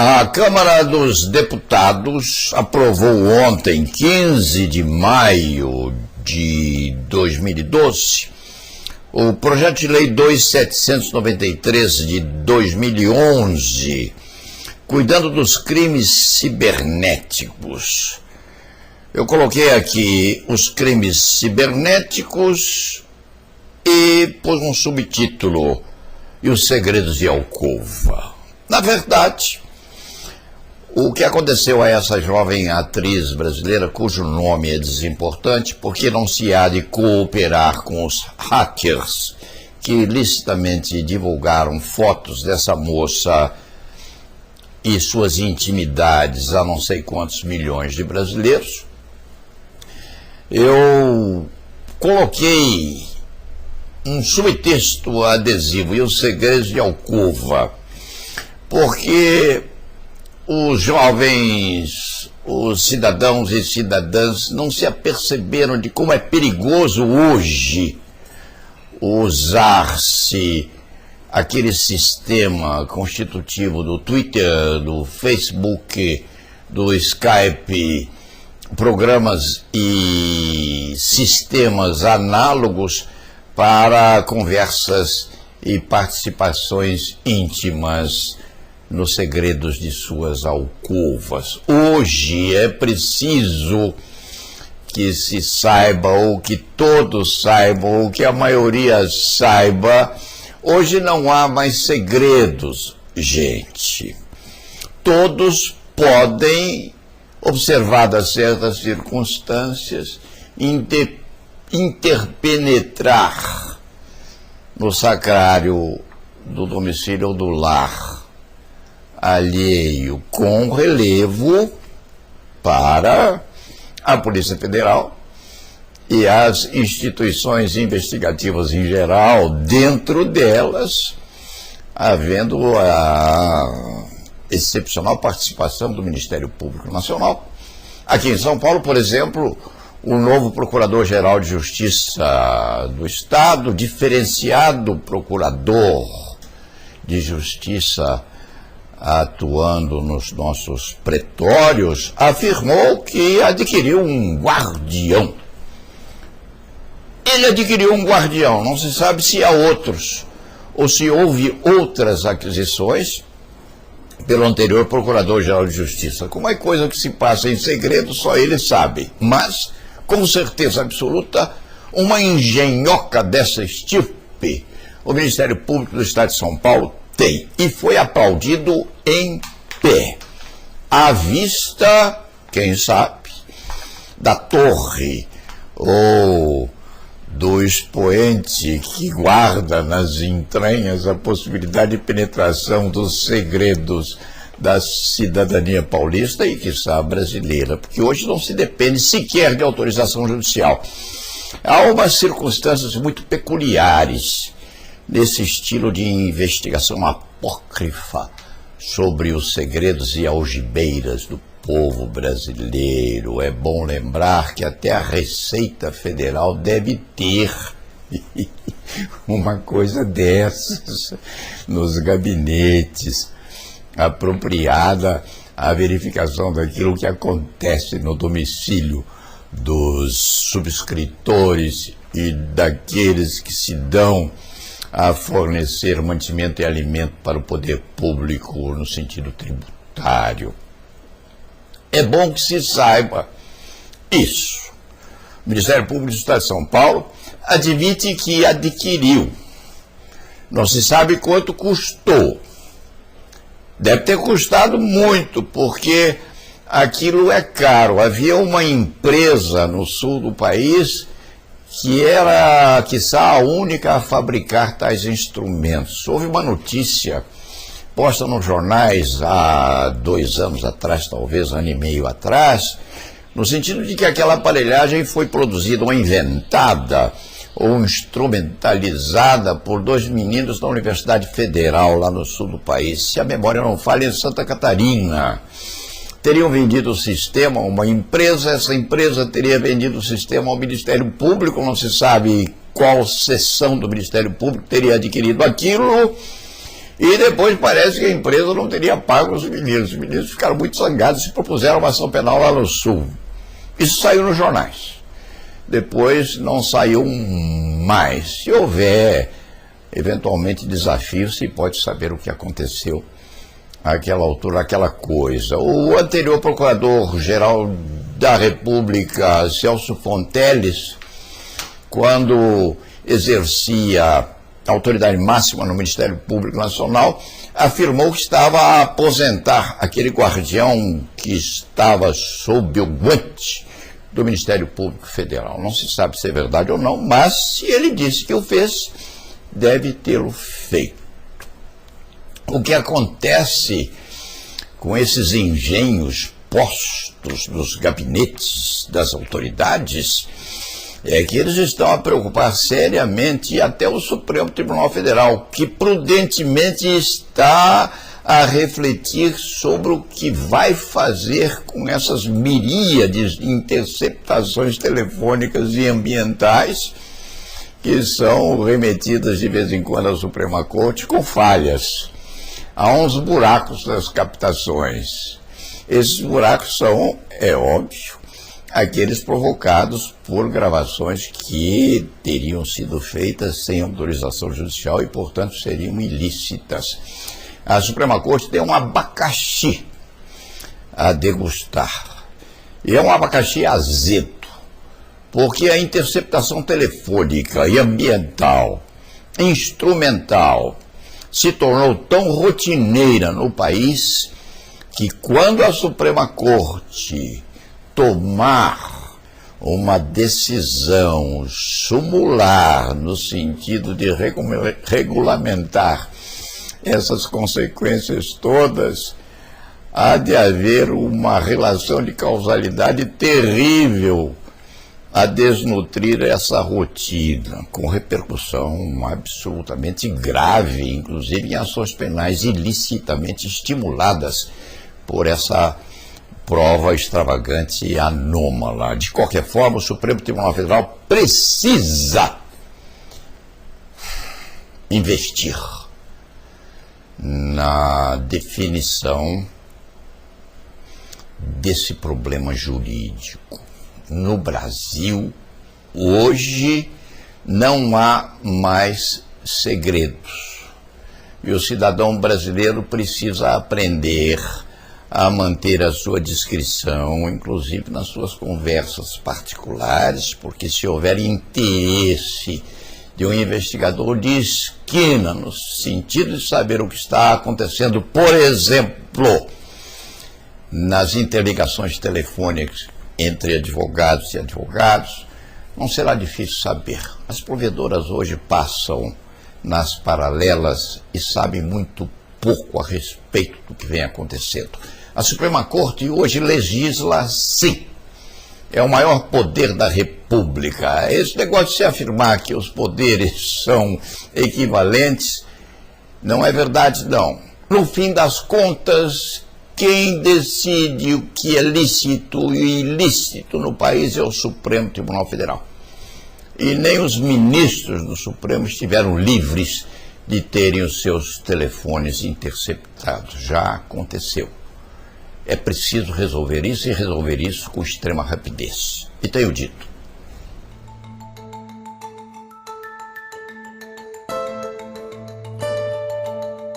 A Câmara dos Deputados aprovou ontem, 15 de maio de 2012, o projeto de lei 2793 de 2011, cuidando dos crimes cibernéticos. Eu coloquei aqui os crimes cibernéticos e pus um subtítulo, e os segredos de alcova. Na verdade, o que aconteceu a essa jovem atriz brasileira, cujo nome é desimportante, porque não se há de cooperar com os hackers que ilicitamente divulgaram fotos dessa moça e suas intimidades a não sei quantos milhões de brasileiros. Eu coloquei um subtexto adesivo, e os segredos de alcova, porque os jovens, os cidadãos e cidadãs não se aperceberam de como é perigoso hoje usar-se aquele sistema constitutivo do Twitter, do Facebook, do Skype, programas e sistemas análogos para conversas e participações íntimas nos segredos de suas alcovas. Hoje é preciso que se saiba, ou que todos saibam, ou que a maioria saiba. Hoje não há mais segredos, gente. Todos podem, observadas certas circunstâncias, interpenetrar no sacrário do domicílio ou do lar alheio, com relevo para a Polícia Federal e as instituições investigativas em geral, dentro delas, havendo a excepcional participação do Ministério Público Nacional. Aqui em São Paulo, por exemplo, o novo Procurador-Geral de Justiça do Estado, diferenciado Procurador de Justiça atuando nos nossos pretórios, afirmou que adquiriu um guardião. Ele adquiriu um guardião, não se sabe se há outros, ou se houve outras aquisições pelo anterior Procurador-Geral de Justiça. Como é coisa que se passa em segredo, só ele sabe. Mas, com certeza absoluta, uma engenhoca dessa estirpe, o Ministério Público do Estado de São Paulo tem, e foi aplaudido em pé, à vista, quem sabe, da torre ou do expoente que guarda nas entranhas a possibilidade de penetração dos segredos da cidadania paulista e, quiçá, brasileira, porque hoje não se depende sequer de autorização judicial. Há umas circunstâncias muito peculiares nesse estilo de investigação apócrifa sobre os segredos e algibeiras do povo brasileiro. É bom lembrar que até a Receita Federal deve ter uma coisa dessas nos gabinetes, apropriada à verificação daquilo que acontece no domicílio dos subscritores e daqueles que se dão a fornecer mantimento e alimento para o poder público no sentido tributário. É bom que se saiba isso. O Ministério Público do Estado de São Paulo admite que adquiriu. Não se sabe quanto custou. Deve ter custado muito, porque aquilo é caro. Havia uma empresa no sul do país que era, quiçá, a única a fabricar tais instrumentos. Houve uma notícia posta nos jornais há 2 anos atrás, talvez 1 ano e meio atrás, no sentido de que aquela aparelhagem foi produzida ou inventada ou instrumentalizada por 2 meninos da Universidade Federal, lá no sul do país, se a memória não falha, em Santa Catarina. Teriam vendido o sistema a uma empresa, essa empresa teria vendido o sistema ao Ministério Público, não se sabe qual seção do Ministério Público teria adquirido aquilo, E depois parece que a empresa não teria pago os meninos. Os meninos ficaram muito zangados e propuseram uma ação penal lá no Sul. Isso saiu nos jornais. Depois não saiu mais. Se houver, eventualmente, desafio, se pode saber o que aconteceu àquela altura, aquela coisa. O anterior procurador-geral da República, Celso Fonteles, quando exercia a autoridade máxima no Ministério Público Nacional, afirmou que estava a aposentar aquele guardião que estava sob o guante do Ministério Público Federal. Não se sabe se é verdade ou não, mas se ele disse que o fez, deve tê-lo feito. O que acontece com esses engenhos postos nos gabinetes das autoridades é que eles estão a preocupar seriamente, e até o Supremo Tribunal Federal, que prudentemente está a refletir sobre o que vai fazer com essas miríades de interceptações telefônicas e ambientais que são remetidas de vez em quando à Suprema Corte com falhas. Há uns buracos nas captações. Esses buracos são, é óbvio, aqueles provocados por gravações que teriam sido feitas sem autorização judicial e, portanto, seriam ilícitas. A Suprema Corte tem um abacaxi a degustar. E é um abacaxi azedo, porque a interceptação telefônica e ambiental, instrumental, se tornou tão rotineira no país que, quando a Suprema Corte tomar uma decisão sumular no sentido de regulamentar essas consequências todas, há de haver uma relação de causalidade terrível a desnutrir essa rotina, com repercussão absolutamente grave, inclusive em ações penais ilicitamente estimuladas por essa prova extravagante e anômala. De qualquer forma, o Supremo Tribunal Federal precisa investir na definição desse problema jurídico. No Brasil, hoje, não há mais segredos. E o cidadão brasileiro precisa aprender a manter a sua discrição, inclusive nas suas conversas particulares, porque se houver interesse de um investigador de esquina, no sentido de saber o que está acontecendo, por exemplo, nas interligações telefônicas entre advogados e advogados, não será difícil saber. As provedoras hoje passam nas paralelas e sabem muito pouco a respeito do que vem acontecendo. A Suprema Corte hoje legisla sim. É o maior poder da República. Esse negócio de se afirmar que os poderes são equivalentes não é verdade, não. No fim das contas, quem decide o que é lícito e ilícito no país é o Supremo Tribunal Federal. E nem os ministros do Supremo estiveram livres de terem os seus telefones interceptados. Já aconteceu. É preciso resolver isso e resolver isso com extrema rapidez. E tenho dito.